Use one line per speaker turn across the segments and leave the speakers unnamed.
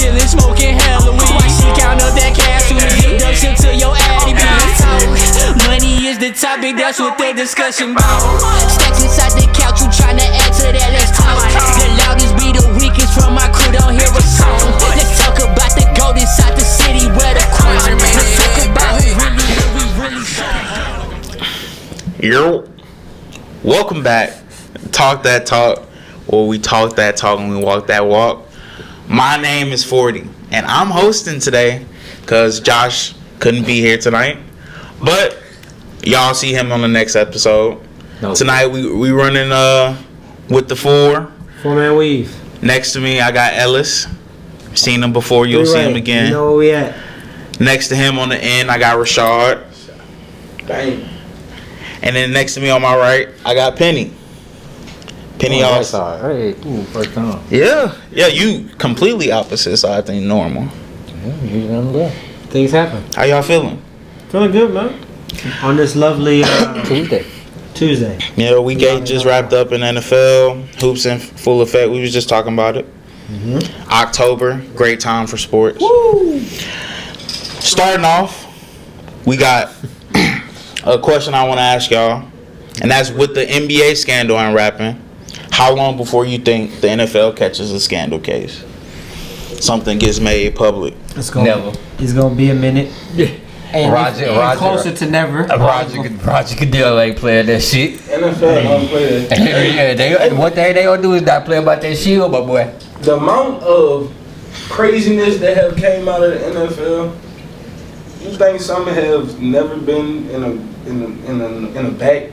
chillin', smoking hella weed. Why she count up that cash with an introduction to your addy bitch? Money is the topic, that's what they discussion about. Stacks inside the couch, you tryna add to that, let's talk. The loudest be the weakest from my crew, don't hear a song. Let's talk about the gold inside the city where the crown. Let's talk about who really
Yo, welcome back. Talk that talk, or we talk that talk and we walk that walk. My name is 40, and I'm hosting today because Josh couldn't be here tonight. But y'all see him on the next episode.
No.
Tonight we running with the
four-man weave.
Next to me I got Ellis. Seen him before, you'll see him again.
You know where we at.
Next to him on the end I got Rashad.
Bang.
And then next to me on my right I got Penny. Penny also.
Hey, first time.
Yeah, you completely opposite side than normal.
Yeah,
Things happen.
How y'all feeling?
Feeling good, man. On this lovely Tuesday.
Yeah, week 8 just wrapped up in NFL. Hoops in full effect. We was just talking about it.
Mm-hmm.
October, great time for sports.
Woo!
Starting off, we got a question I want to ask y'all, and that's with the NBA scandal unwrapping. How long before you think the NFL catches a scandal case? Something gets made public.
It's gonna,
Never.
It's gonna be a minute. And
Roger.
closer to never.
Roger Goodell ain't playing that shit.
NFL don't play that.
Yeah, one thing they gonna do is not play about that shield, my boy.
The amount of craziness that have came out of the NFL, you think some have never been in a back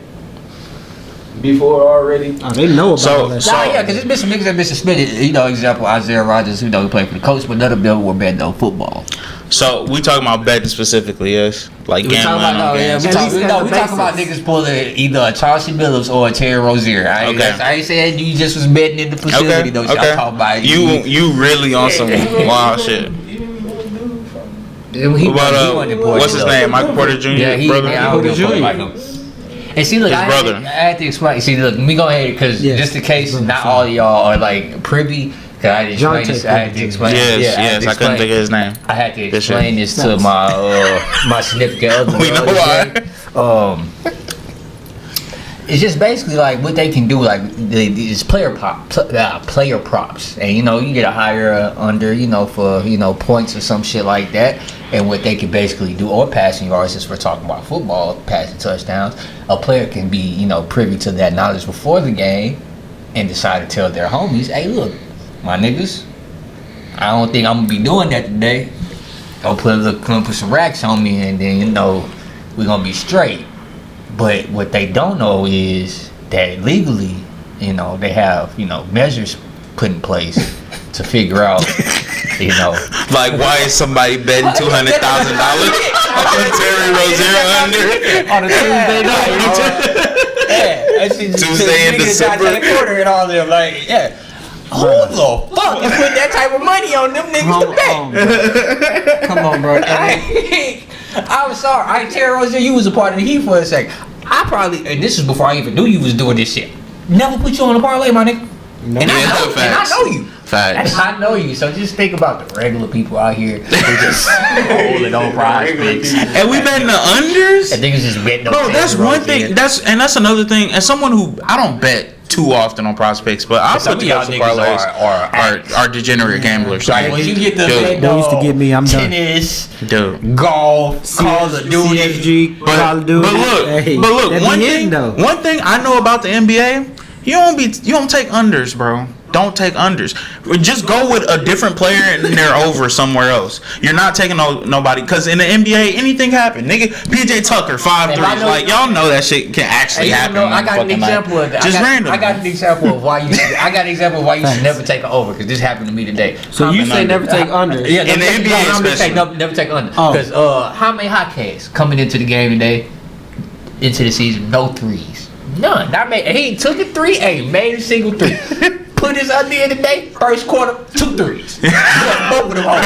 before already?
Oh, they know about all that shit.
Nah, yeah, because there's been some niggas that been suspended. You know, example Isaiah Rodgers, who he played for the Colts, but none of them were betting on football.
So we talking about betting specifically, yes? Like
We
gambling
talking
on games.
we talking about niggas pulling either a Chauncey Billups or a Terry Rozier. I ain't saying you just was betting in the facility though. I'm talking about
you really on some wild shit. What's his name? Michael Porter Jr.
Yeah,
brother.
I don't give a fuck like him. And see, look,
His brother.
I had to explain. See, look, we go ahead because just in case not all of y'all are like privy. Cause I had to explain.
Yes, I couldn't think of his name.
I had to explain this to my significant other.
We know why.
It's just basically like what they can do, like these player props, and you know you get a higher under, you know, for points or some shit like that, and what they can basically do, or passing yards, since we're talking about football, passing touchdowns, a player can be privy to that knowledge before the game, and decide to tell their homies, hey, look, my niggas, I don't think I'm gonna be doing that today. I'll put some racks on me, and then we're gonna be straight. But what they don't know is that legally, they have, measures put in place to figure out,
Like, why is somebody betting $200,000 on Terry Rozier under?
On a Tuesday night.
Tuesday in December.
And all them, like, yeah. Who the fuck you put that type of money on them niggas to bet?
Come on, bro.
I'm sorry. Terry Rozier, you was a part of the Heat for a second. I probably, and this is before I even knew you was doing this shit, never put you on a parlay, my nigga.
No.
And I know you.
Facts.
I know you. So just think about the regular people out here who just holding on prospects.
And we betting the unders?
And niggas just betting on
Bro, that's
Terry
one
Rozier.
thing. That's another thing. As someone who, I don't bet too often on prospects, but I put together some parlays are degenerate gamblers.
Like when you get the
Dude.
They used to get me, I'm done.
tennis,
Dude.
golf, Call of Duty.
CSG, Call of Duty.
But look, one thing I know about the NBA, you don't take unders, bro. Don't take unders. Just go with a different player and they're over somewhere else. You're not taking nobody, because in the NBA anything happen. Nigga, PJ Tucker 5 threes. Like, y'all know that shit can actually happen.
I got an example of that.
Just random.
I got an example of why you. should never take an over, because this happened to me today.
So you say never take unders?
Yeah,
in the NBA especially.
Never take under. Because how many hot cats coming into the game today, into the season, no threes, none. He took a three, made a single three. Put his under in today, first quarter, 2 threes. Both of them home.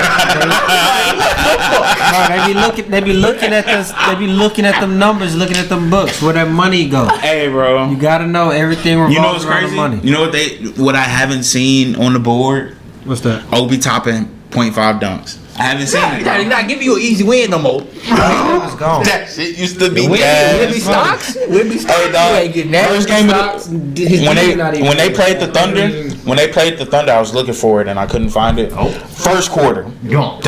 They be looking at this. They be looking at them numbers, looking at them books, where that money go.
Hey, bro.
You gotta know everything revolves around the money.
You know what I haven't seen on the board?
What's that?
Obi Toppin .5 dunks. I haven't seen it.
He's not giving you an easy win no more.
It's gone.
That shit used to be
Whitby
gas.
Stocks? Whitby Stocks?
Hey, dog,
You ain't getting that.
first game of
Stocks,
the,
his
when
team not even-
they played the Thunder, I was looking for it and I couldn't find it. First quarter, dunk.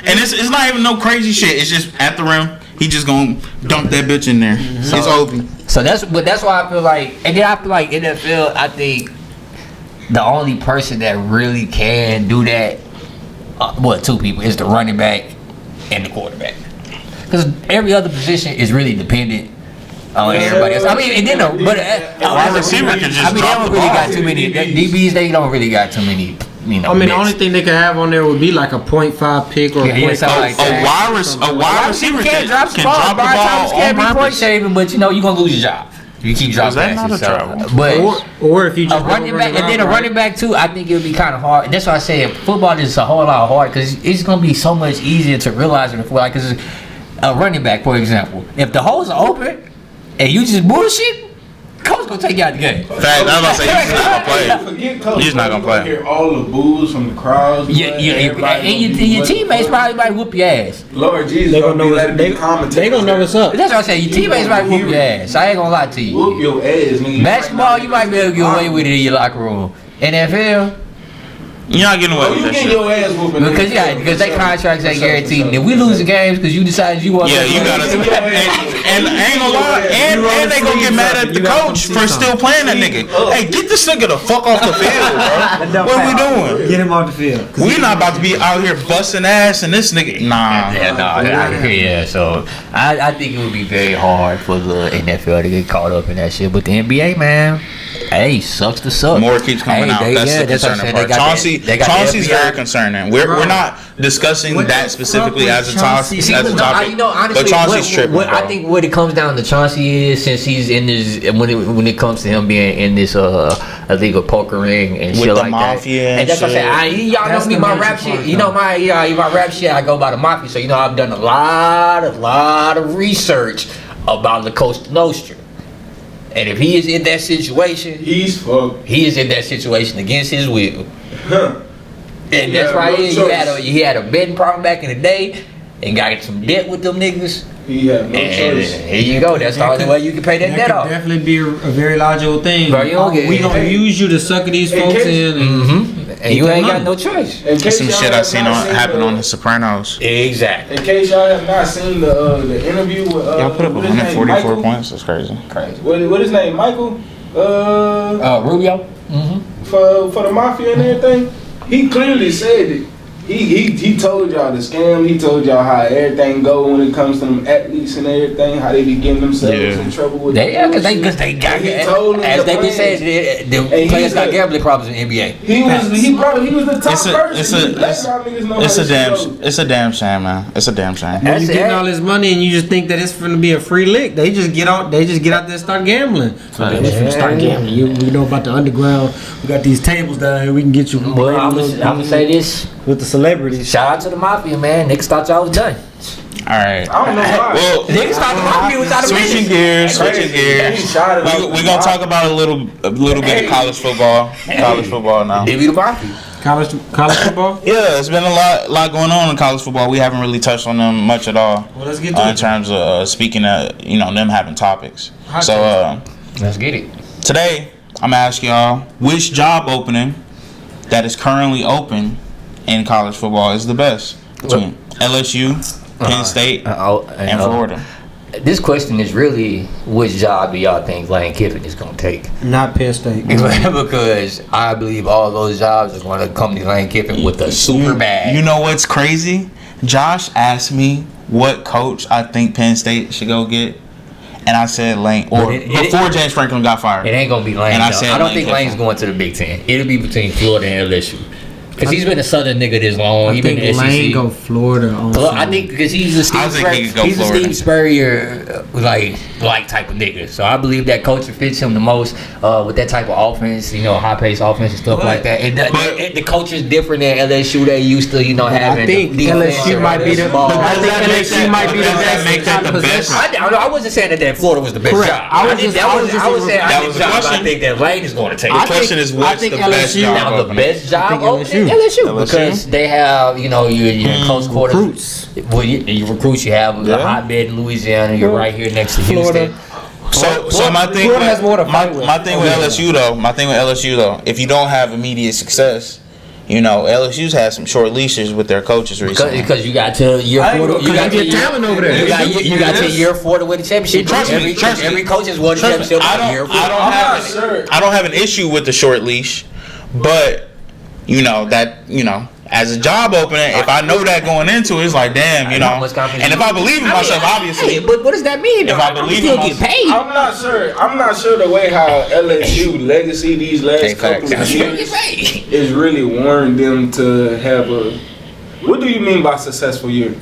And it's not even no crazy shit. It's just at the rim. He just gonna dunk that bitch in there. It's open.
So that's why I feel like, and then I feel like NFL, I think the only person that really can do that, two people, is the running back and the quarterback. Because every other position is really dependent on everybody else. I mean, and then
wide receiver can just
they
drop
don't
the
really
ball.
got too many DBs. They don't really got too many. You know,
I mean, the
bits.
only thing they could have on there would be like a .5 pick or a
Yeah,
.5.
something like that.
A wide receiver
can't drop the ball.
on
Can't be point
purpose.
shaving, but you know you're gonna lose your job. You keep dropping
that not
passes.
a trouble?
But
Or if you just
a running back, and then a running back too, I think it would be kind of hard. And that's why I say football is a whole lot hard because it's gonna be so much easier to realize in football. Because a running back, for example, if the holes are open and you just bullshit, coach gonna take you out the game.
Fact, I was about to say he's not gonna play.
Forget coach.
He's not gonna play.
Hear all the boos from the crowds.
Yeah, and your teammates probably might whoop your ass.
Lord Jesus,
They gonna know
let it be
they
commentators.
gonna know what's up.
That's what I say. Your teammates might whoop your ass. I ain't gonna lie to
Whoop
you.
your ass, nigga.
Basketball, you might be able to get away with it in your locker room. NFL.
You're not getting away
Oh,
with
you
that
getting
shit.
your ass whooping.
Because they contracts ain't guaranteed. And if we lose the games because you decide you want
Yeah, you gotta. And I ain't gonna lie, and they gonna get mad at the coach for still playing that nigga. Hey, get this nigga the fuck off the field, bro. What are we doing?
Get him off the field.
We not about to be out here busting ass and this nigga. Nah.
Yeah, so I think it would be very hard for the NFL to get caught up in that shit. But the NBA, man, hey, sucks to suck.
More keeps coming out. That's the concerning part. Chauncey's very concerning. We're not discussing that specifically as a topic. But Chauncey's tripping.
I think what it comes down to Chauncey is, since he's in this, when it comes to him being in this illegal poker ring and
With
shit
the
like
mafia
that. And that's what I'm saying. Y'all know me, my rap shit. You know my rap shit. I go by the mafia. So you know I've done a lot of research about the Costa Nostra. And if he is in that situation,
He's fucked.
he is in that situation against his will.
Huh.
And
Yeah,
that's why
no
he had a betting problem back in the day and got some debt with them niggas.
He had no
And
choice.
here you go. That's the only way you can pay that debt
That
off.
could definitely be a very logical thing.
Bro, you don't get-
we gonna
hey.
use you to sucker these
In
folks
case-
in. And
And you ain't got no choice.
In case
Some
y'all
shit I
have
seen
not
happen
the-
on The Sopranos.
Exactly.
In case y'all have not seen the interview with
Y'all put up
what his name,
144
Michael?
points. That's crazy.
Crazy.
What his name? Michael?
Rubio?
For the mafia and everything. He clearly said it. He told y'all the scam. He told y'all how everything go when it comes to them athletes and everything. How they be getting themselves
Yeah.
in trouble with.
Because they
bullshit.
got,
He told them
as
the
they been
plan.
saying, the
And
players
he's
got
a-
gambling problems in the NBA.
He was the top person. He let y'all niggas know
It's
how
a
this
damn,
shit go.
it's a damn shame, man. It's a damn shame.
when
That's
you
it.
getting all this money and you just think that it's gonna be a free lick, they just get out there and start gambling. So they just finna start gambling. We know about the underground. We got these tables down here. We can get you.
Well, I'm gonna say this.
with the celebrities.
Shout out to the mafia, man. Niggas thought y'all was done.
All right.
I don't know why.
Well,
Niggas thought the mafia was out of
switching
business.
gears. We're gonna talk about a little bit of college football. College football now.
They be the mafia.
College football.
Yeah, it's been a lot going on in college football. We haven't really touched on them much at all.
Well, let's get to
in
it.
terms of speaking of them having topics.
Hot
So
Let's get it.
today I'm asking y'all which job opening that is currently open in college football is the best between LSU, Penn State, and Florida.
This question is really, which job do y'all think Lane Kiffin is going to take?
Not Penn State.
Because I believe all those jobs is going to come to Lane Kiffin with a super bag.
You know what's crazy? Josh asked me what coach I think Penn State should go get, and I said Lane. Or before James Franklin got fired.
It ain't going to be Lane.
And I
though.
said
I don't
Lane
think
Kiffin.
Lane's going to the Big Ten. It'll be between Florida and LSU. Because he's been a Southern nigga this long.
I
He been
think
in the
Lane
SEC.
go Florida. On
I think because he's a Steve
I think he could go
he's a
Florida.
Steve Spurrier like type of nigga. So I believe that culture fits him the most with that type of offense, high paced offense and stuff like that. And the culture is different than LSU. They used to, having.
I think
the defense
LSU
and
might be the.
ball.
I think LSU might be the best.
make that the best?
I wasn't saying that Florida was the best
Correct.
job.
I was saying
That was
I
the question.
think that Lane is going to take.
The question is what's the best
LSU
job
now the
opening?
best job
think
opening.
LSU.
LSU because they have your close quarters.
Recruits.
Well, your recruits. You have a hotbed in Louisiana. You're right here next to
Florida.
Houston.
So my thing,
Florida has more to fight with.
my thing with LSU though, if you don't have immediate success, LSU's had some short leashes with their coaches recently.
Because you got to year 4. You got
your talent over there.
You got to year 4 to win the championship.
Trust me.
Every coach has won the
Trust me,
championship.
I don't have an issue with the short leash, but as a job opener, if I know that going into it, it's like damn, and if I believe in myself, obviously.
But what does that mean?
If I believe in myself,
get paid.
I'm not sure the way how LSU legacy these last couple of years is really warranting them to have a. What do you mean by successful year?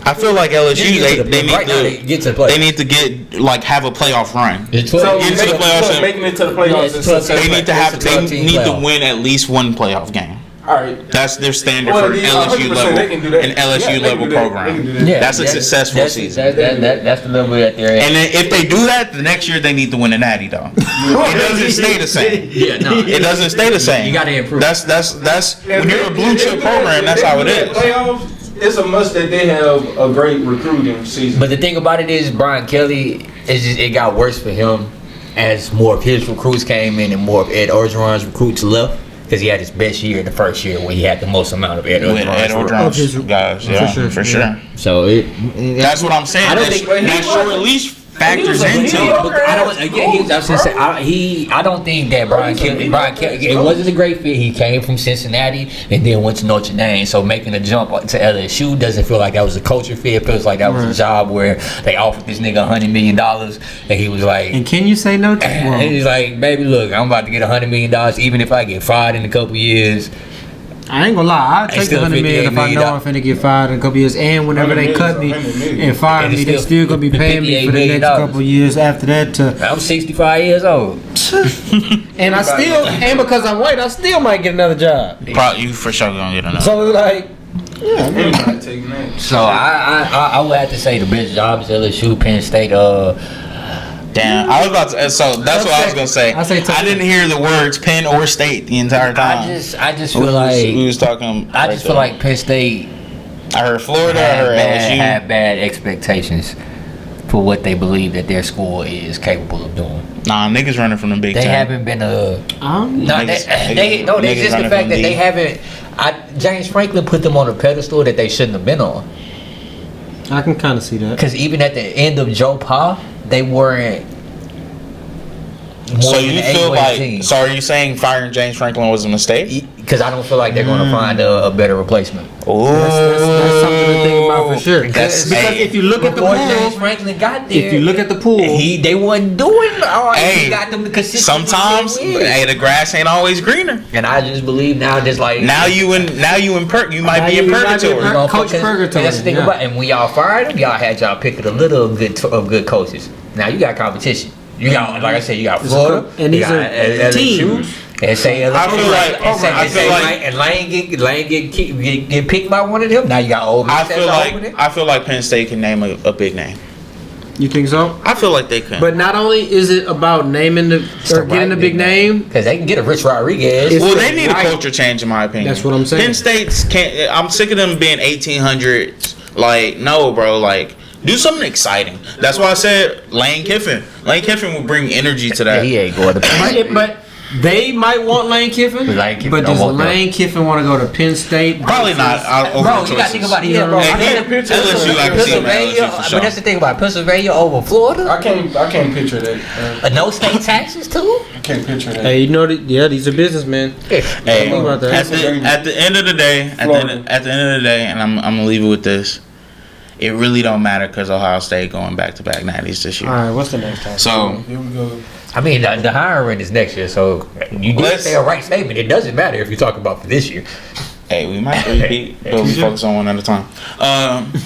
I feel like LSU they need to get have a playoff run.
Making it to
the playoffs.
They need to win at least one playoff game.
All right.
That's their standard for LSU level, an LSU level program. That's a successful season.
That's the level that they're at.
And then if they do that, the next year they need to win a natty though. It doesn't stay the same. It doesn't stay the same.
You got to improve.
That's when you're a blue chip program. That's how it is.
Playoffs, it's a must that they have a great recruiting season.
But the thing about it is, Brian Kelly, it got worse for him as more of his recruits came in and more of Ed Orgeron's recruits left. Because he had his best year the first year where he had the most amount of Ed Orgeron's
guys,
for sure. So
that's what I'm saying.
I don't think
that short leash factors into it.
I don't think that Brian Kelly, it wasn't a great fit. He came from Cincinnati and then went to Notre Dame. So making a jump to LSU doesn't feel like that was a culture fit. It feels like that was a job where they offered this nigga $100 million and he was like,
and can you say no to him?
And he's like, baby, look, I'm about to get $100 million even if I get fired in a couple years.
I ain't gonna lie, I'd take the $100 million if I know I'm finna get fired in a couple years, and whenever they cut me and fire me, they still gonna be paying me for the next couple years after that.
I'm 65 years old,
and I still, and because I'm white, I still might get another job.
Probably you for sure gonna get another.
So like,
so I would have to say the best job is LSU, Penn State.
Damn, I was about to. So that's what I was gonna say. I didn't hear the words Penn or State the entire time.
I just feel like
we was talking.
I just feel like Penn State.
I heard Florida. I heard LSU
had bad expectations for what they believe that their school is capable of doing.
Nah, niggas running from the Big
Ten.
They
haven't been a. It's just the fact that they haven't. James Franklin put them on a pedestal that they shouldn't have been on.
I can kind of see that.
Because even at the end of Joe Pa, they weren't.
So you feel like? So are you saying firing James Franklin was a mistake?
Because I don't feel like they're going to find a better replacement.
Oh,
that's something to think about for sure. Because if you look at the pool,
James Franklin got there.
If you look at the pool,
they wasn't doing all right. He got them consistent.
Sometimes, the grass ain't always greener.
And I just believe now, just like
you might be in purgatory.
Coach Purgatory.
That's the thing about. And when y'all fired him, y'all had y'all picking a little of good coaches. Now you got competition. You got, like I said, you got Florida,
and these are teams.
And say, and Lane get picked by one of them. Now you got Ole Miss.
I feel like Penn State can name a big name.
You think so?
I feel like they can.
But not only is it about naming getting a big name,
because they can get a Rich Rodriguez.
Well, they need a culture change, in my opinion.
That's what I'm saying.
Penn State's can't. I'm sick of them being 1800s. Like, no, bro. Like, do something exciting. That's why I said Lane Kiffin. Lane Kiffin will bring energy to that.
He ain't going to Penn.
But they might want Lane Kiffin. But does Lane Kiffin want to go to Penn State?
Probably not.
Bro, you got to think about it. Bro.
LSU, I can see LSU for sure.
But that's the thing about it. Pennsylvania over Florida.
I can't picture that.
No state taxes too.
I can't picture that.
Hey, you know that? Yeah, these are businessmen.
Hey, at the end of the day, and I'm gonna leave it with this. It really don't matter because Ohio State going back-to-back natties this year.
All right, what's the next time?
So
here we go.
I mean, the hiring is next year, so you did say a right statement. It doesn't matter if you talk about for this year.
Hey, we might repeat, but we focus on one at a time.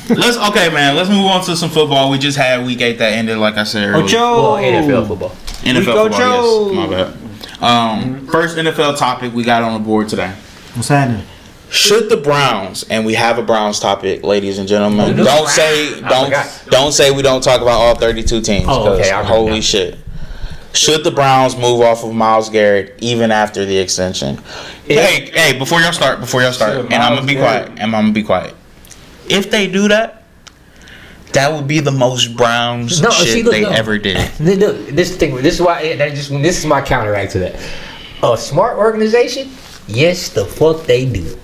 Let's move on to some football. We just had week 8 that ended, like I said earlier.
Well, NFL football.
NFL football, yes. My bad. First NFL topic we got on the board today.
What's happening?
Should the Browns, and we have a Browns topic, ladies and gentlemen. Don't say we don't talk about all 32 teams.
Oh, okay.
Holy shit. Should the Browns move off of Myles Garrett even after the extension? Hey, before y'all start, and I'm gonna be quiet. If they do that, that would be the most Browns shit they ever did.
Look, this is why. This is my counteract to that. A smart organization, yes, the fuck they do.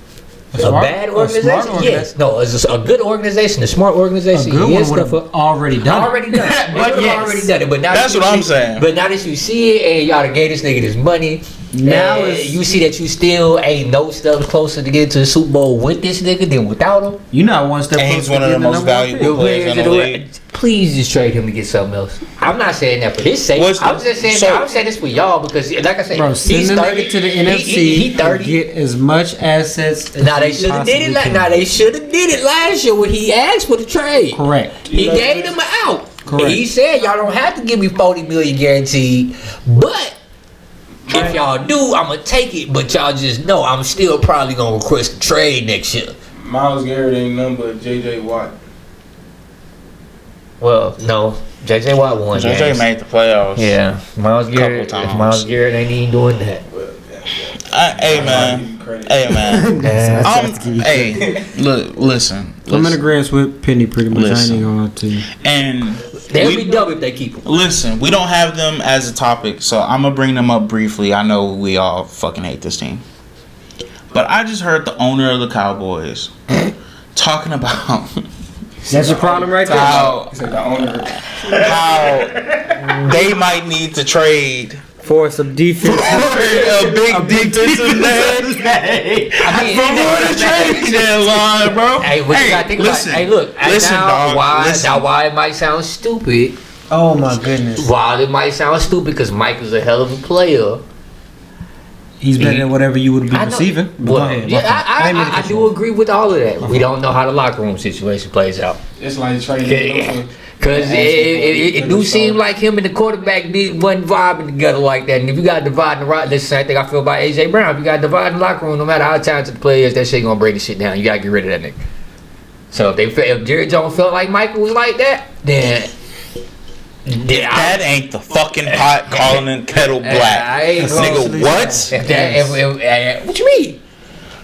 A bad organization, yes. No, it's a good organization, a smart organization, yes.
Already done it.
But yes. Already done it. But now
that's what I'm saying.
But now that you see it and y'all gave this nigga this money, now you see that you still ain't no steps closer to get to the Super Bowl with this nigga than without him.
You're not one step closer.
He's one of the most valuable players in the league.
Please just trade him to get something else. I'm not saying that for his sake. I'm just saying I'm saying this for y'all because, like I said,
bro,
he's 30
to the NFC.
He 30.
Get as much assets.
Now they should have did it. Now they should have did it last year when he asked for the trade.
Correct.
He gave them an out.
Correct.
He said y'all don't have to give me $40 million guaranteed, but if y'all do, I'm gonna take it. But y'all just know I'm still probably gonna request a trade next year.
Myles Garrett ain't nothing but J.J. Watt.
Well, no, J.J. Watt won.
J.J. made the playoffs.
Yeah, Myles Garrett ain't even doing that.
Hey man. Hey, look, listen.
I'm in agreement with Penny pretty much. I ain't gonna lie to you.
And
they'll be dumb if they keep them.
Listen, we don't have them as a topic, so I'm gonna bring them up briefly. I know we all fucking hate this team, but I just heard the owner of the Cowboys talking about.
That's your problem right there.
How they might need to trade
for some defense.
a big defensive man. Line, bro.
Hey, what you gotta think
listen,
about? Hey, look.
Listen,
now,
dog.
Now, why it might sound stupid?
Oh my goodness.
Why it might sound stupid? Because Mike is a hell of a player.
He's better than whatever you would be receiving.
Well, I do agree with all of that. We don't know how the locker room situation plays out.
It's like trading.
Because it do seem like him and the quarterback wasn't vibing together like that. And if you got to divide the that's the same thing I feel about A.J. Brown. If you got to divide the locker room, no matter how talented the player is, that shit gonna break the shit down. You got to get rid of that nigga. So if Jerry Jones felt like Michael was like that, then
that ain't the fucking pot calling the kettle black. Nigga, what?
What you mean?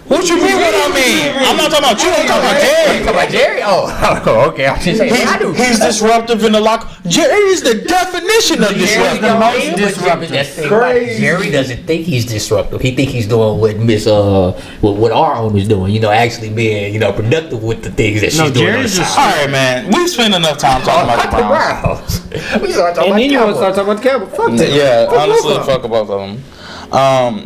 What you mean what I mean? I'm not talking about you, I'm talking about Jerry.
You talking about Jerry? Oh, okay. I'm just saying,
he's disruptive in the locker. Jerry is the definition of disruptive.
The most disruptive. That's crazy. Jerry doesn't think he's disruptive. He think he's doing what our owner's doing. You know, actually being productive with the things that she's doing.
All right, man. We've spent enough time talking about the Browns.
We start talking about the Cowboys. And then you want to start talking about the Cowboys. Fuck that.
Yeah, honestly, fuck both of them.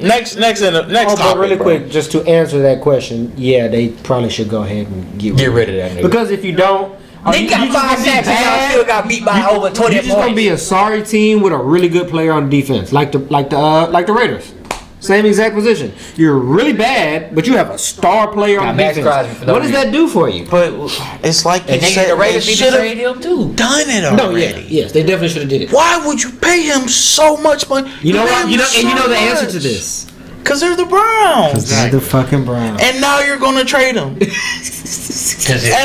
Next topic.
But really quick, just to answer that question, yeah, they probably should go ahead and get rid
of that nigga.
Because if you don't,
they got 5 sacks and y'all still got beat by over 20 points.
You're just gonna be a sorry team with a really good player on defense, like the Raiders. Same exact position. You're really bad, but you have a star player on defense. What does that do for you?
But it's like you said,
the Raiders should have him too.
Done it already.
Yes, they definitely should have did it.
Why would you pay him so much money?
You know what? You know the answer to this.
Because they're the Browns.
Because they're the fucking Browns.
And now you're going to trade them. At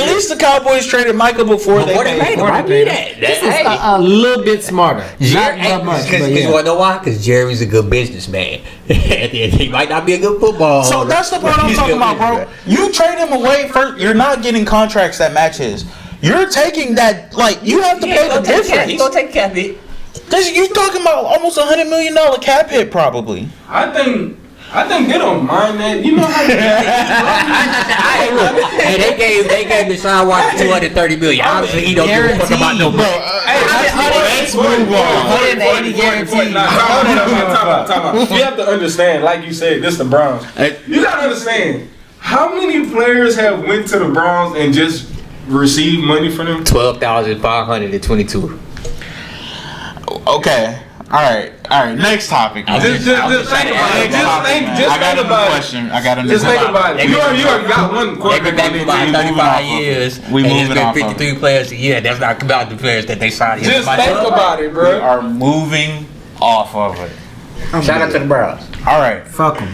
least the Cowboys traded Michael before they paid him.
This is a little bit smarter. Not much.
Because you want to know why? Because Jerry's a good businessman. He might not be a good football.
So that's the part I'm talking about, bro. You trade him away first. You're not getting contracts that match his. You're taking that, you have to pay the difference.
You're going to take cap hit.
You're talking about almost $100 million cap hit, probably.
I think they don't mind that. You know how
they gave Deshaun Watson $230 million. Obviously, he don't give a fuck about no money.
Let's move on.
Time out. You have to understand, like you said, this the Browns. You gotta understand how many players have went to the Browns and just received money from them.
12,522.
Okay. All right. Next topic.
Just think about it.
I got another.
Just think about it. You already got one quarterback.
They've been back for about 35 years.
We moving off.
53 players a year. That's not about the players that they signed.
Just think about it, bro.
We are moving off of it.
Shout out to the Browns.
All right.
Fuck them.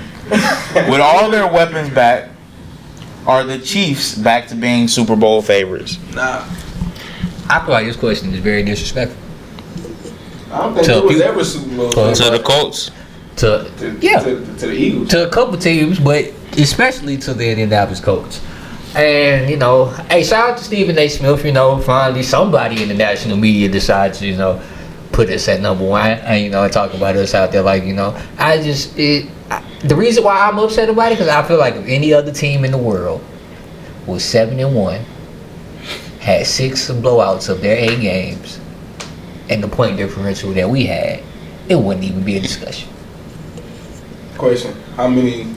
With all their weapons back, are the Chiefs back to being Super Bowl favorites?
Nah.
I feel like this question is very disrespectful.
I don't think
To
there was
few-
ever Super Bowl.
To the Colts.
To
To the Eagles.
to a couple teams, but especially to the Indianapolis Colts. And hey, shout out to Stephen A. Smith. Finally somebody in the national media decides to put us at number one and talk about us out there. Like the reason why I'm upset about it, because I feel like if any other team in the world was 7-1, had 6 blowouts of their 8 games, and the point differential that we had, it wouldn't even be a discussion.
Question: how many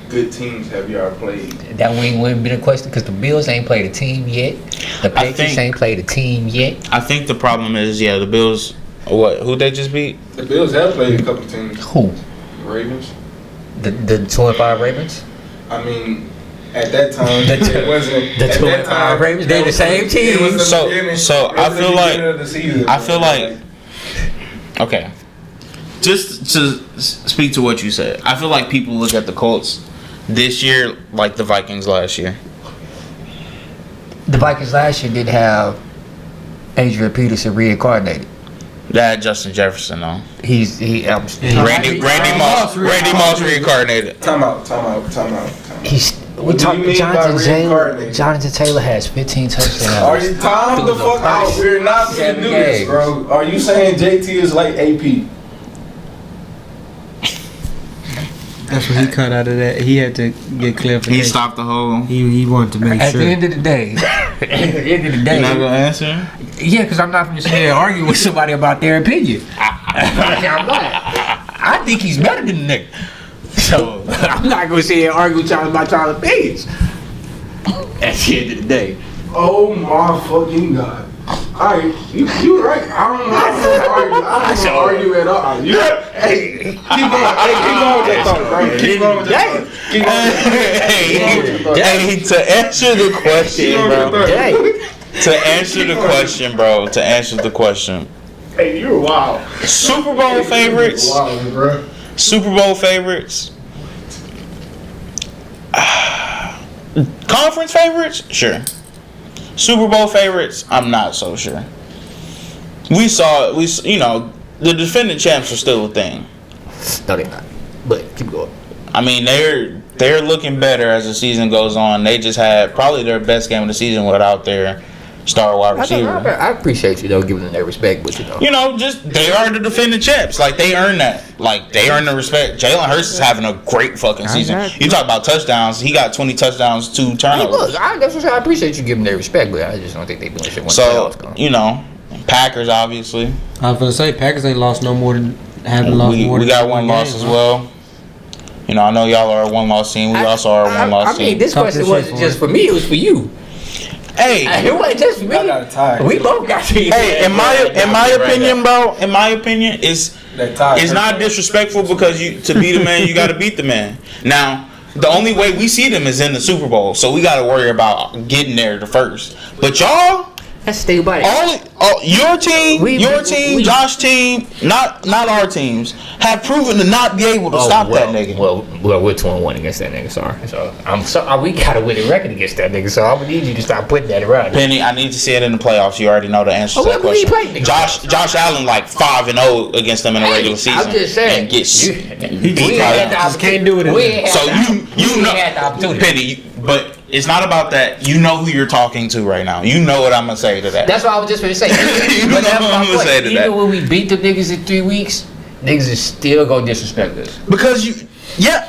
good teams have y'all played?
That wouldn't be the question, because the Bills ain't played a team yet. The Patriots ain't played a team yet.
I think the problem is, the Bills. Who they just beat?
The Bills have played a couple teams.
Who?
Ravens.
The 25 Ravens?
I mean, at that time,
The
it wasn't.
the
at that
25
time,
Ravens, they're the same team.
It was the
So-
beginning-
so
it was
I
the
feel like-
beginning of the season,
I feel
bro.
like- Okay. Just to speak to what you said, I feel like people look at the Colts this year like the Vikings last year.
The Vikings last year did have Adrian Peterson reincarnated.
They had Justin Jefferson though.
Randy
Moss reincarnated.
Time out.
We
What do
talking
you mean by
Jonathan Taylor.
reincarnated?
Jonathan Taylor has 15 touchdowns.
Are you time the fuck out? We're not gonna
7
do this,
games.
bro. Are you saying JT is like AP?
That's what he cut out of that. He had to get clarification.
He stopped the whole.
He wanted to make
At
sure.
the end of the day,
You're not gonna answer?
yeah, because I'm not going to sit there and argue with somebody about their opinion. I'm not. I think he's better than the nigga. So I'm not going to sit here and argue with y'all about y'all opinions. At the end of the day.
Oh my fucking god! Alright, you right. I don't want to argue at all. Hey, keep going. Hey, keep going with that thought, bro. Keep going with that thought. Keep going with that thought.
Hey, to answer the question, bro. To answer the question.
Hey, you're wild.
Super Bowl favorites.
Wild, bro.
Super Bowl favorites. Conference favorites? Sure. Super Bowl favorites? I'm not so sure. The defending champs are still a thing.
No, they're not. But keep going.
I mean, they're looking better as the season goes on. They just had probably their best game of the season without their star wide receiver.
I appreciate you, though, giving them that respect, but
Just they are the defending champs. Like, they earn that. Like, they earn the respect. Jalen Hurts is having a great fucking season. You talk about touchdowns. He got 20 touchdowns, 2
Hey,
turnovers.
look, that's what I appreciate you giving their respect, but I just don't think they doing shit when the
So,
playoffs come.
Packers, obviously.
I was gonna say Packers ain't lost no more than haven't lost more.
We
than
got one loss as well. I know y'all are a one-loss team. We also are a one-loss team.
I mean, this
Talk
question
your shit
wasn't
for
just for me; it was for you.
Hey,
It wasn't just for me.
I got a tie.
We both got to.
hey, in my opinion, bro, it's
That tie.
it's not disrespectful because to be the man, you got to beat the man. Now, the only way we see them is in the Super Bowl, so we got to worry about getting there the first. But y'all,
Let's think about it.
your team,
We-
Josh's team, not our teams, have proven to not be able to stop that nigga.
Well, we're 2-1 against that nigga. Sorry. So I'm sorry. We got a winning record against that nigga. So I'm gonna need you to stop putting that around.
Penny, I need to see it in the playoffs. You already know the answer to that
when he
question.
played, nigga.
Josh Allen like 5-0 against them in the regular season.
I'm just saying.
And gets
We
beat
ain't
by
had
them.
the
Just can't do it
opportunity.
in
We ain't
So
had the-
you
we
know,
ain't had the opportunity.
Penny, but it's not about that. You know who you're talking to right now. You know what I'm gonna say to that.
That's what I was just gonna say.
You
But
know
that's
what
my
I'm gonna
point.
say to
Even
that.
when we beat the niggas in 3 weeks, niggas is still gonna disrespect us.
Because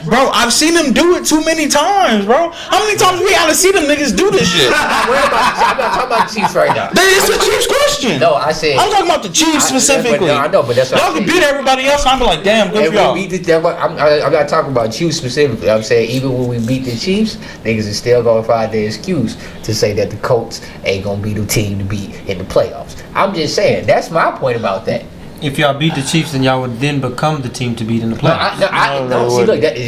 bro, I've seen them do it too many times, bro. How many times we gotta see them niggas do this shit?
I'm not talking about the Chiefs right now.
It's the Chiefs question.
No, I said.
I'm talking about the Chiefs specifically.
I know, but that's what
Y'all
I
can
said.
beat everybody else. I'm like, damn, good for y'all.
I'm not talking about Chiefs specifically. I'm saying even when we beat the Chiefs, niggas is still gonna find their excuse to say that the Colts ain't gonna be the team to beat in the playoffs. I'm just saying that's my point about that.
If y'all beat the Chiefs, then y'all would then become the team to beat in the playoffs.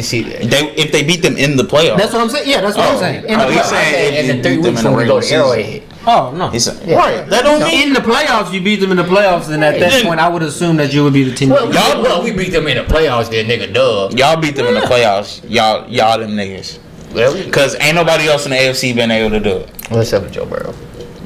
See, look,
If they beat them in the playoffs.
That's what I'm saying. Yeah, that's what I'm saying. In the
he's
playoffs.
saying if
in
you
the 3
beat them
weeks
in
when
the
we go
regular
to
season.
Arrowhead.
Oh no.
Right. That don't mean
In the playoffs, you beat them in the playoffs, and at that
Then-
point, I would assume that you would be the team.
Well, we beat them in the playoffs, then nigga, duh.
y'all beat them in the playoffs. Y'all them niggas.
Well,
Cause ain't nobody else in the AFC been able to do it
what's up with Joe Burrow?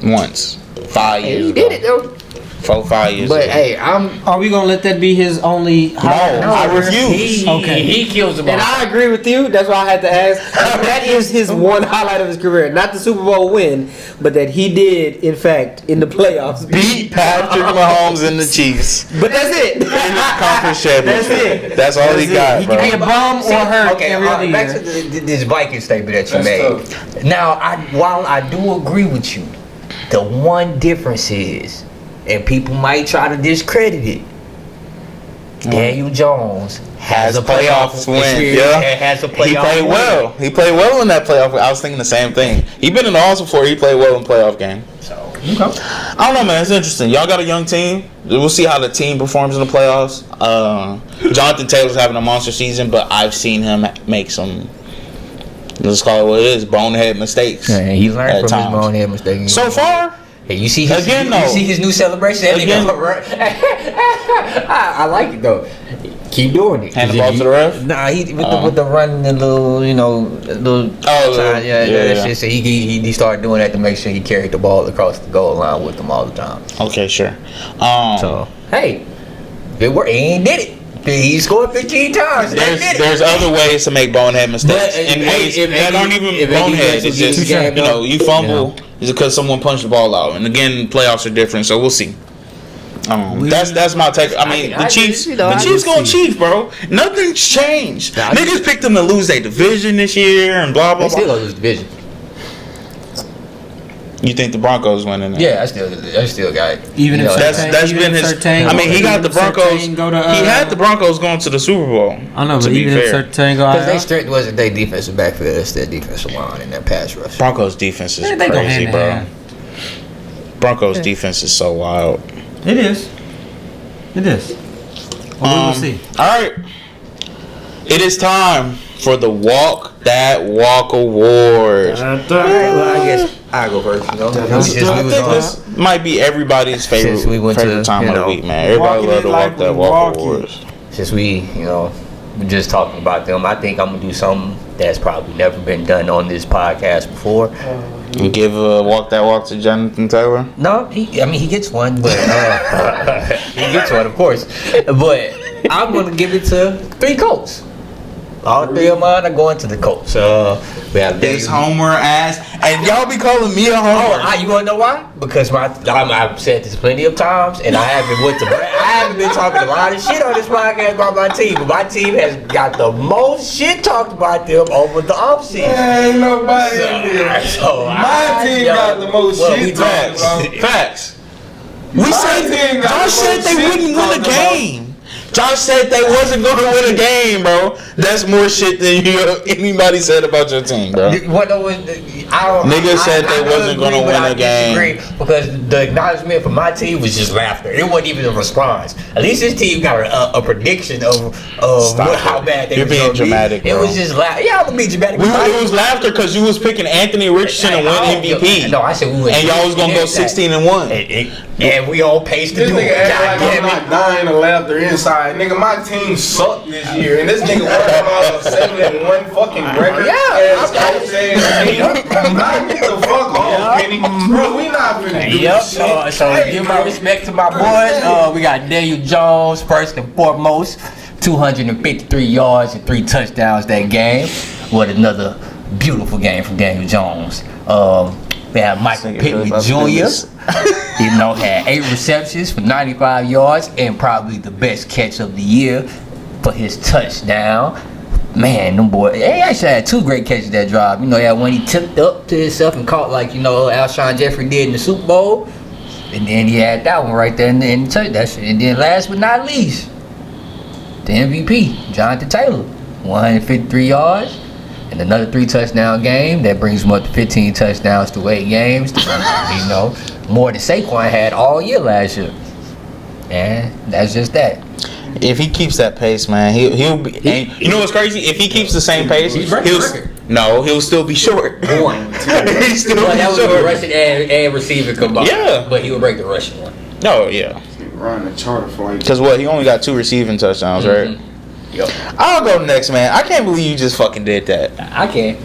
once. 5 years
He
ago.
did it though.
4-5 years
But
ago.
hey,
Are we gonna let that be his only?
No, I refuse.
Okay.
He kills the ball.
And I agree with you. That's why I had to ask. That is his one highlight of his career, not the Super Bowl win, but that he did, in fact, in the playoffs,
Beat Patrick Mahomes and the Chiefs
But that's it.
in the conference championship.
That's it.
That's all he got,
He
bro.
can be a bum or hurt
Okay,
every other
back
year.
to this Viking statement that you
That's
made. Now, while I do agree with you, the one difference is, and people might try to discredit it, Daniel Jones has a playoff
win.
experience,
Yeah,
has a playoff
he played
win.
well. He played well in that playoff. I was thinking the same thing. He been in the All before. He played well in playoff game.
So,
I don't know, man. It's interesting. Y'all got a young team. We'll see how the team performs in the playoffs. Jonathan Taylor's having a monster season, but I've seen him make some, let's call it what it is, bonehead mistakes.
yeah, he learned
at
from
times.
his bonehead mistake.
So far,
Hey, you see his,
Again,
you
though.
see his new celebration. That
Again.
nigga, I like it though. Keep doing it.
Hand the ball to the ref?
Nah, he with the running the little, little.
Oh, yeah.
Shit. So he started doing that to make sure he carried the ball across the goal line with him all the time.
okay, sure.
So hey, it worked. He ain't did it. He scored 15 times.
There's other ways to make bonehead mistakes,
But,
and
hey,
ways
if
that aren't even
if
bonehead.
he
It's
gets
just
the game up,
you fumble is because someone punched the ball out, and again, playoffs are different, so we'll see. That's my take. I mean,
I
the Chiefs,
you know,
the
I
Chiefs
can
going
see.
Chiefs, bro. Nothing's changed.
Nah,
Niggas picked them to lose their division this year, and blah blah
They still
blah.
gonna lose the division.
You think the Broncos winning it?
Yeah, I still got it.
Even
You know,
if
That's been his. I mean, he got the Broncos. He had the Broncos going to the Super Bowl.
I know,
to
but
be
even if
fair.
certain go
because their
out,
strength wasn't their defensive backfield, it's their defensive line and their pass rush.
Broncos defense is
they go
crazy,
hand in
bro.
hand.
Broncos defense is so wild.
It is. It is. Well, we will see.
All right. It is time for the Walk That Walk Awards.
Alright, well, I guess I go first. You know? Since we
I
was
think
on-
this might be everybody's favorite,
Since we went
favorite
to,
time
you
of the
know,
week, man. Everybody
walking
love the
it
Walk
like
That
we
Walk
walk it.
Awards.
Since we, we're just talking about them, I think I'm gonna do something that's probably never been done on this podcast before.
You give a Walk That Walk to Jonathan Taylor?
No, he gets one, but he gets one, of course. But I'm gonna give it to 3 Colts. All 3 of mine are going to the Colts. We have
This homer ass, and y'all be calling me a homer.
You wanna know why? Because I've said this plenty of times, and I haven't been talking a lot of shit on this podcast about my team, but my team has got the most shit talked about them over the offseason.
Ain't nobody in there.
So
My team got the most shit talked about.
Facts. We
My
said
team got
Josh
the
said
most
they
shit
wouldn't win a
talked about.
game. Josh said they wasn't going to win a game, bro. That's more shit than anybody said about your team, bro.
Niggas
said they wasn't gonna win a game.
because the acknowledgement from my team was just laughter. It wasn't even a response. At least this team got a prediction of how bad they
You're
was
being
gonna
dramatic,
be. It
bro.
was just laughter. Yeah, I'm gonna be dramatic.
It was laughter because you was picking Anthony Richardson to win MVP.
No, I said we went.
And y'all was going to go 16-1.
And we all paced to
This
do
nigga
it.
act like I'm
God
not dying of laughter inside. Nigga, my team sucked this year, and this nigga worried about a 7-1 fucking record.
Yeah,
Ass coach ass team. Nah, get the fuck off, Kenny. Bro, we not finna do
Yep.
this shit.
So
Hey,
give my respect to my boys. We got Daniel Jones first and foremost, 253 yards and 3 touchdowns that game. What another beautiful game from Daniel Jones. We have Michael Pittman Jr. Had 8 receptions for 95 yards and probably the best catch of the year for his touchdown. Man, them boys, he actually had 2 great catches that drive. He had one he tipped up to himself and caught like, Alshon Jeffrey did in the Super Bowl. And then he had that one right there in the touchdown. And then last but not least, the MVP, Jonathan Taylor, 153 yards. And another 3 touchdown game that brings him up to 15 touchdowns to 8 games. More than Saquon had all year last year. And that's just that.
If he keeps that pace, man, he'll be. And you know what's crazy? If he keeps the same pace, he'll still be short.
One.
He's still
Well,
be
that was
short.
a rushing and receiving combined.
Yeah.
But he would break the rushing one.
No, yeah.
Run the charter flight.
Because he only got 2 receiving touchdowns, right?
Yep.
I'll go next, man. I can't believe you just fucking did that.
I can.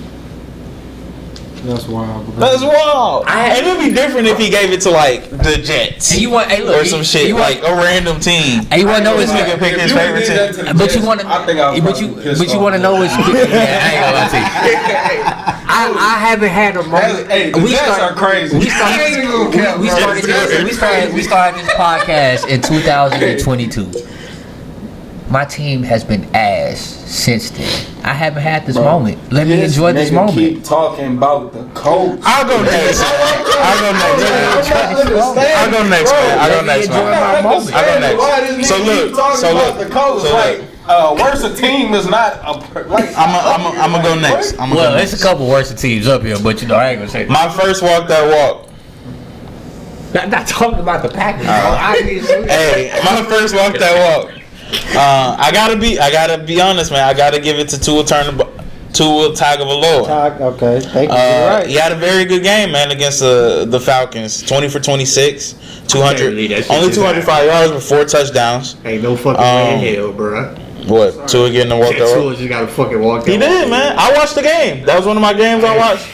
That's wild.
That's wild. And it'd be different if he gave it to like the Jets.
And you want, hey, look,
or some shit like a random team.
And you want to know his
nigga pick his favorite team.
But you want to, but you want to know his. Yeah, I ain't gonna lie to you.
I haven't had a moment.
Hey, the Jets are crazy.
We started this podcast in 2022. My team has been ass since then. I haven't had this moment. Let me enjoy this moment.
Keep talking about the Colts.
I'll go next. I'll go next. So look.
Worse a team is not a.
I'm gonna go next.
Well, there's a couple worse teams up here, but I ain't gonna say.
My first walk that walk.
Not talking about the Packers.
Hey, my first walk that walk. I gotta be honest, man. I gotta give it to Tua Tagovailoa.
Okay, thank you. Right.
He had a very good game, man, against the Falcons. 20 for 26, 200, only 205 yards with 4 touchdowns.
Ain't no fucking way in hell, bro.
What? Tua getting the walk that walk?
Tua just gotta fucking walk that.
He did, man. I watched the game. That was one of my games I watched.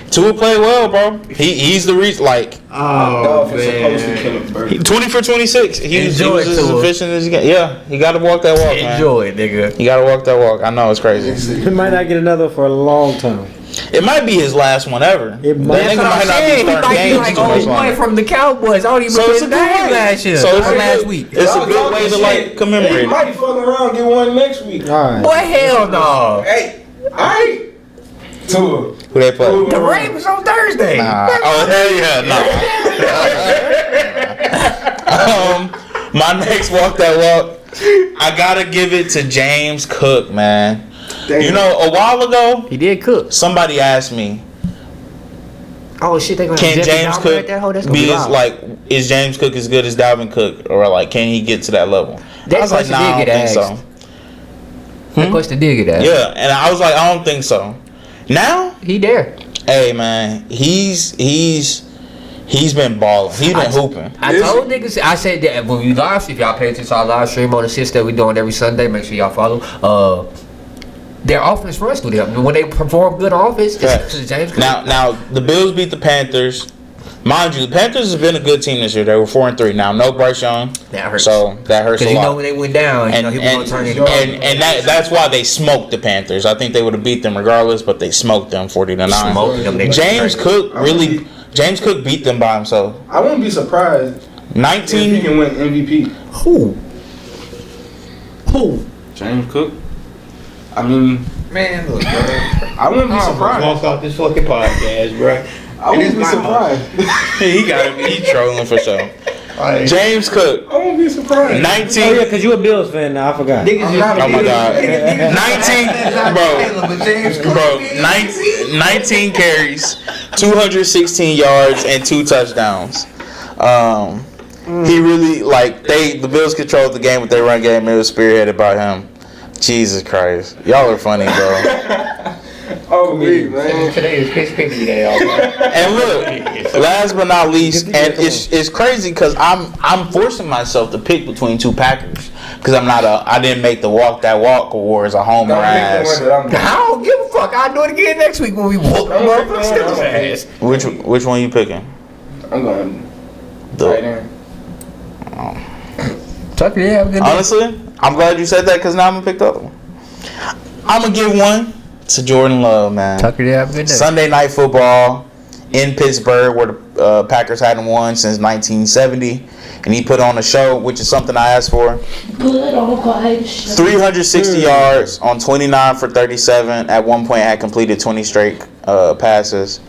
Tua played well, bro. He's the reason. Like,
oh man,
20 for 26. He was as efficient as he can. Yeah, he got to walk that walk, man.
Enjoy it, nigga.
You got to walk that walk. I know it's crazy.
He might not get another for a long time.
It might be his last one ever.
It might.
That nigga might not be starting games
like
too much longer.
from the Cowboys. I don't even
So it's a
remember
good way.
last year.
So it's
last week.
It's a good way to like commemorate.
He might fuck around and get one next week.
All right.
Boy, hell no.
Hey, alright. Tua.
Who they play?
The Ravens on Thursday.
Oh hell yeah, no. My next walk that walk, I gotta give it to James Cook, man.
Damn.
You know, a while ago,
He did cook.
somebody asked me,
Oh shit, they gonna
"Can
have Jeffrey
James
Dahmer
Cook
at that hole? That's gonna
be
be
as
wild.
like? Is James Cook as good as Dalvin Cook, or like, can he get to that level?"
That
I was like,
question
"Nah, I
did
don't
get
think
asked.
so."
That question did get asked.
Yeah, and I was like, "I don't think so." Now,
He there.
hey man, he's been balling. He's been hooping.
I told niggas, I said that when we live, if y'all pay attention to our live stream on the shit that we doing every Sunday, make sure y'all follow. Their offense runs through them. When they perform good on offense, it's because James Cook.
Now the Bills beat the Panthers. Mind you, the Panthers have been a good team this year. They were 4-3. Now no Bryce Young,
That hurts.
so that hurts a
Because you know
lot.
when they went down, you know he was going to turn it.
And that's why they smoked the Panthers. I think they would have beat them regardless, but they smoked them 40-9.
Smoked them, niggas.
James Cook James Cook beat them by himself.
I wouldn't be surprised if he
19.
can win MVP.
Who?
James Cook. I mean,
Man, look, bro.
I wouldn't be surprised.
Walk off this fucking podcast, bro.
I wouldn't be surprised.
He got to be trolling for sure. James Cook,
I wouldn't be surprised.
19.
Oh yeah, cause you a Bills fan now. I forgot.
Oh my God. 19 carries, 216 yards, and 2 touchdowns. He really the Bills controlled the game with their run game. It was spearheaded by him. Jesus Christ, y'all are funny, bro.
Oh, me, man.
Today is piss picking day, all
And look, last but not least, and it's crazy because I'm forcing myself to pick between 2 Packers because I didn't make the walk that walk awards a homer ass.
I don't give a fuck. I'll do it again next week when we whoop them motherfuckers ass.
Which one you picking?
I'm going right there.
Tucker, yeah, have a good day.
Honestly, I'm glad you said that because now I'm gonna pick the other one. I'm gonna give one to Jordan Love, man.
Tucker, yeah, have a good day.
Sunday Night Football in Pittsburgh, where the Packers hadn't won since 1970, and he put on a show, which is something I asked for. 360 yards on 29 for 37. At one point, had completed 20 straight passes.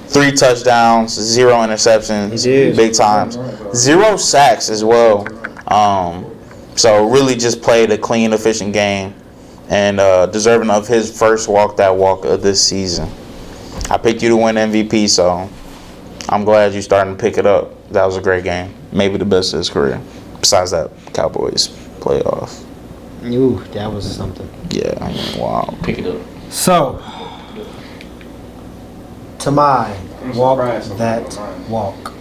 3 touchdowns, 0 interceptions, big times. 0 sacks as well. So really just played a clean, efficient game. And deserving of his first walk that walk of this season. I picked you to win MVP, so I'm glad you're starting to pick it up. That was a great game. Maybe the best of his career. Besides that Cowboys playoff.
Ooh, that was something.
Yeah, wow.
Pick it up.
So, to my walk
surprised on
that
mine.
walk.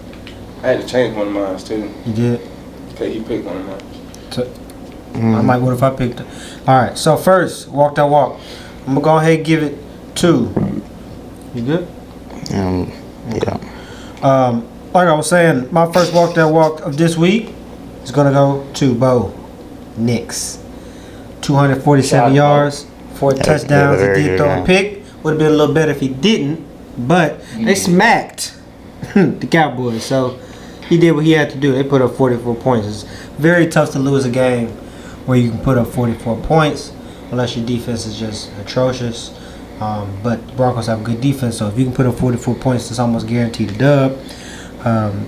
I had to change one of mine too.
You did?
Okay, he picked one of mine.
I might. What if I picked it? All right. So first, walk that walk. I'm gonna go ahead and give it 2. You good?
Yeah.
Like I was saying, my first walk that walk of this week is gonna go to Bo Nix. 247 yards, 4 touchdowns. He did throw a pick. Would have been a little better if he didn't, but they smacked the Cowboys. So he did what he had to do. They put up 44 points. It's very tough to lose a game where you can put up 44 points unless your defense is just atrocious. But the Broncos have a good defense, so if you can put up 44 points, it's almost guaranteed a dub.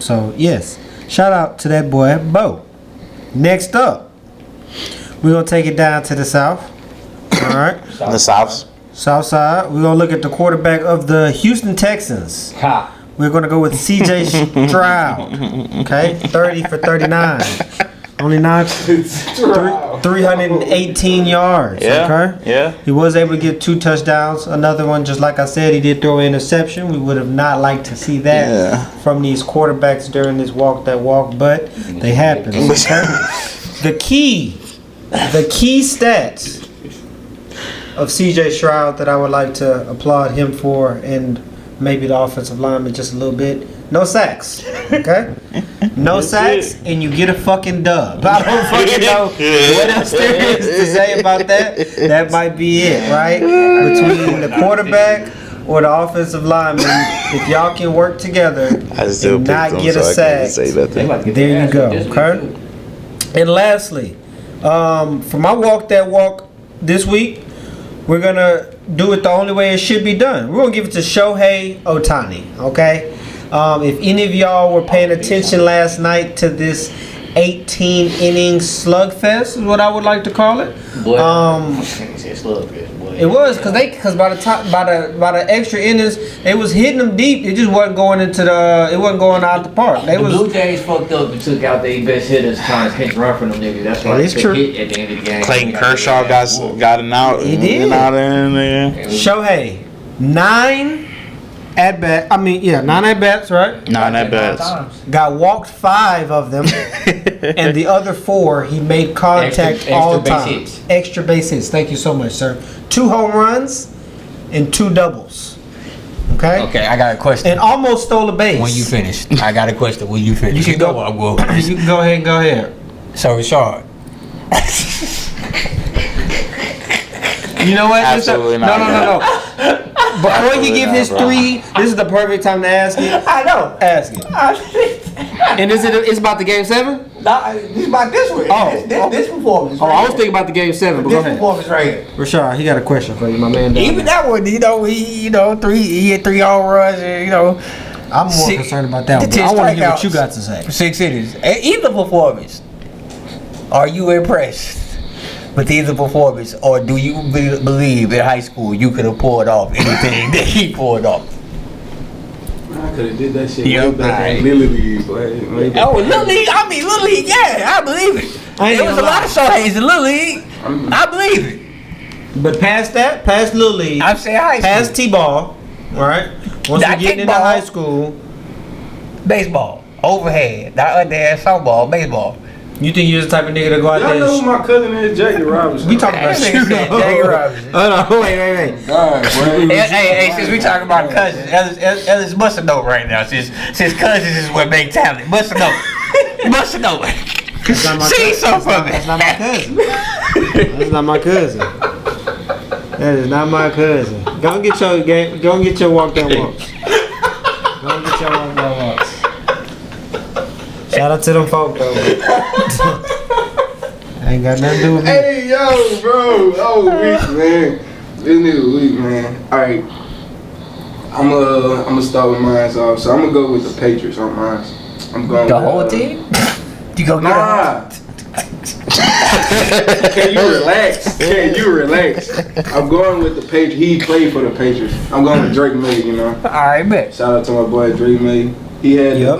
So yes, shout out to that boy Bo. Next up, we're gonna take it down to the south. All right,
The South.
south side. We're gonna look at the quarterback of the Houston Texans.
Ha.
We're gonna go with C.J. Stroud. Okay, 30 for 39, only 318 yards.
Yeah.
Okay.
Yeah.
He was able to get 2 touchdowns. Another one, just like I said, he did throw an interception. We would have not liked to see that from these quarterbacks during this walk that walk, but they happen. The key stats of C.J. Stroud that I would like to applaud him for, and maybe the offensive lineman just a little bit. No sacks, okay? No sacks, and you get a fucking dub. I don't fucking know what else there is to say about that. That might be it, right? Between the quarterback or the offensive lineman, if y'all can work together and not get a sack, there you go, okay? And lastly, for my walk that walk this week, we're gonna do it the only way it should be done. We're gonna give it to Shohei Ohtani, okay? If any of y'all were paying attention last night to this 18 inning slugfest, is what I would like to call it. It was because by the extra innings, they was hitting them deep. It just wasn't going out the park.
The Blue Jays fucked up and took out their best hitters trying to hit run from them niggas. That's why they took hit at the end of the game.
Clayton Kershaw got an out.
He did.
Out in there.
Shohei, 9 at-bats, right?
9 at-bats.
Got walked 5 of them, and the other 4 he made contact all time. Extra base hits. Thank you so much, sir. 2 home runs and 2 doubles. Okay.
Okay, I got a question.
And almost stole a base.
When you finished, I got a question. When you finished,
You can go. You can go ahead.
So Rashard,
You know what?
Absolutely not.
No. Before you give his 3, this is the perfect time to ask it.
I know.
Ask it. And it's about the game 7?
It's about this one. This performance.
Oh, I was thinking about the game 7, but go ahead.
Performance right here.
Rashard, he got a question for you, my man.
Even that one, he hit 3 home runs, and
I'm more concerned about that one. But I want to hear what you got to say.
6 innings. Either performance. Are you impressed with either performance, or do you believe in high school you could have pulled off anything that he pulled off?
I could have did that shit
Yeah,
way back in Little League, boy.
Little League, Little League, yeah, I believe it. There was a lot of Shoheis in Little League. I believe it.
But past Little League,
I'm saying high school.
past T-ball, all right? Once
Not
we get into
kickball.
high school,
Baseball, overhead, not underhand, softball, baseball.
you think you're the type of nigga to go out
Y'all
there
know
and
who my cousin is, Jackie Robinson.
we talking about
That
you.
nigga said Jackie Robinson.
Hold on, wait.
God,
Hey, since we talking about cousins, Ellis must have known right now. Since cousins is what make talent, must have known. Must have known.
That's not my
See
cousin.
something from
That's
it.
not my cousin. That's not my cousin. That is not my cousin. Go and get your game. Go and get your walk down walks. Go and get your walk down walks. Shout out to them folk though. Ain't got nothing to do with me.
Hey, yo, bro. Oh, weak, man. This nigga weak, man. Alright. I'm gonna start with mine off. So I'm gonna go with the Patriots on mine. I'm going
The
with,
whole team? You go get
Nah. Can you relax? I'm going with the Patriots. He played for the Patriots. I'm going with Drake May,
Alright, bet.
Shout out to my boy Drake May. He had
Yep.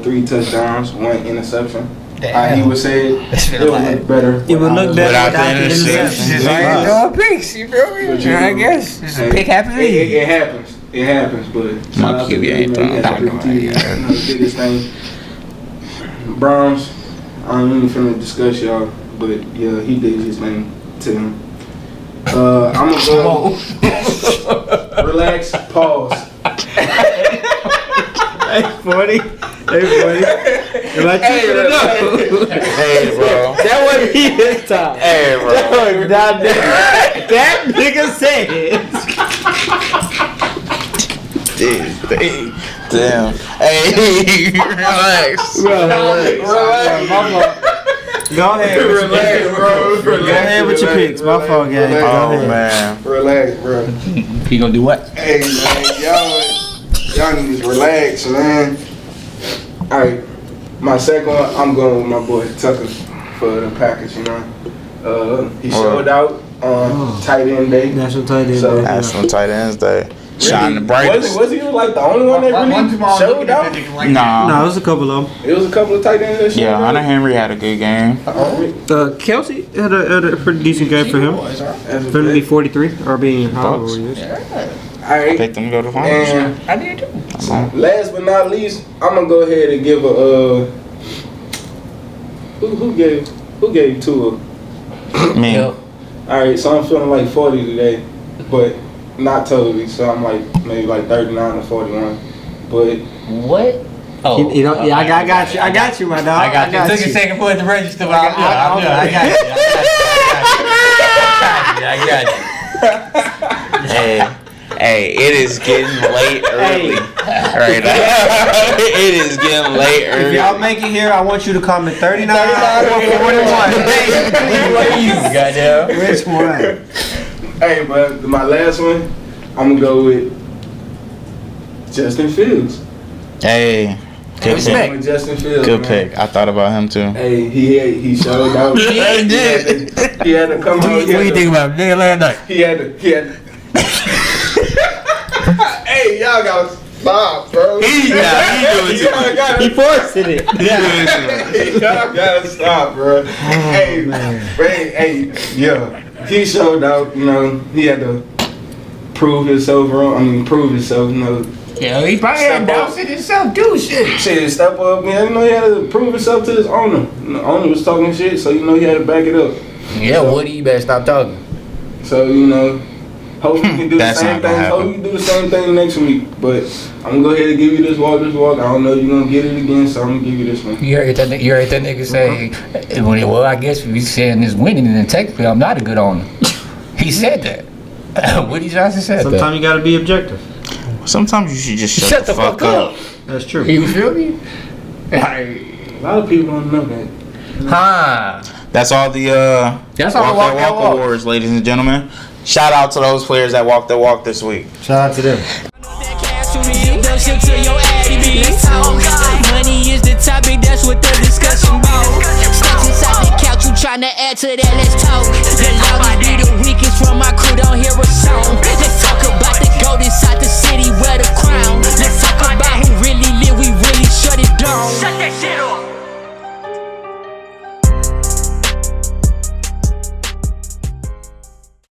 3 touchdowns, 1 interception.
Damn.
He would say it would look better.
It would look better
Without
without
the
the
interception.
interception.
Like throwing picks, you feel me? I guess. It's a pick happens.
It happens. It happens, but
My
shout out to
QB ain't
Drake May. He
throwing
had
back
the biggest thing. Browns, I ain't even finna discuss y'all, but yeah, he did his thing to him. I'm gonna go. Relax. Pause.
40. Am I tripping or no?
Hey, bro.
That wasn't me this time.
Hey, bro.
That nigga said.
Damn. Hey, relax.
Go ahead.
Relax, bro.
Go ahead with your picks. My fault, gang. Go
Oh,
ahead.
man.
Relax, bro.
He gonna do what?
Hey, man, y'all need to relax, man. All right, my second one, I'm going with my boy Tucker for the Packers. You know, he showed out on tight end day.
National tight end.
So-
day,
That's
yeah.
from tight ends day. Shine the brightest.
Was he like the only one that really showed out?
Nah.
No, it was a couple of them.
It was a couple of tight ends that showed
Yeah,
out.
Hunter Henry had a good game.
Kelsey had a pretty decent game for him.
As a
For him to be
vet.
43 or being however
Bucks.
he is.
All right,
Picked them to go to the finals.
and
I did too.
last but not least, I'm gonna go ahead and give a who gave Tua?
Me.
Yo,
All right, so I'm feeling like 40 today, but not totally. So I'm like maybe like 39 or 41, but
what? Oh,
You know, yeah, I got you. I got you, my dog.
I got you. It took a second for it to register, but I'm good. I got you.
Hey, it is getting late early. Right now. It is getting late
If
early.
y'all make it here, I want you to comment 39 or 41.
Goddamn.
Which one?
hey, but my last one, I'm gonna go with Justin Fields.
Hey, good
Respect.
pick.
With Justin Fields.
Good
man.
pick. I thought about him too.
Hey, he showed out. He had to come out.
What do you think about nigga last night?
He had to. Hey, y'all gotta stop, bro.
He forced it.
Y'all gotta stop, bro. Hey, hey, yeah. He showed out. You know, he had to prove himself. Prove himself. You know,
Yeah, he probably had doubts in himself too. Shit.
step up. Man, you know, he had to prove himself to his owner. And the owner was talking shit, so you know he had to back it up.
Yeah, Woody, you better stop talking.
So you know, hopefully you can do the
That's
same
not gonna
thing.
happen.
Hopefully you can do the same thing next week. But I'm gonna go ahead and give you this walk. I don't know if you're gonna get it again, so I'm gonna give you this one.
You heard that nigga say, well, I guess we saying this winning, and then technically I'm not a good owner. He said that. Woody Johnson said
Sometimes you gotta be objective.
Sometimes you should just
that.
shut the fuck up.
That's true.
You feel me?
A lot of people don't know that.
That's all the
That's all the
Walk
Walk
That
That
Walk
Walk.
awards, ladies and gentlemen. Shout out to those players that walked that walk this week.
Shout out to them.
That cash on me, the shit to your addy, bitch. Money is the topic, that's what the discussion about. Stacks inside the couch, you tryna add to that, let's talk.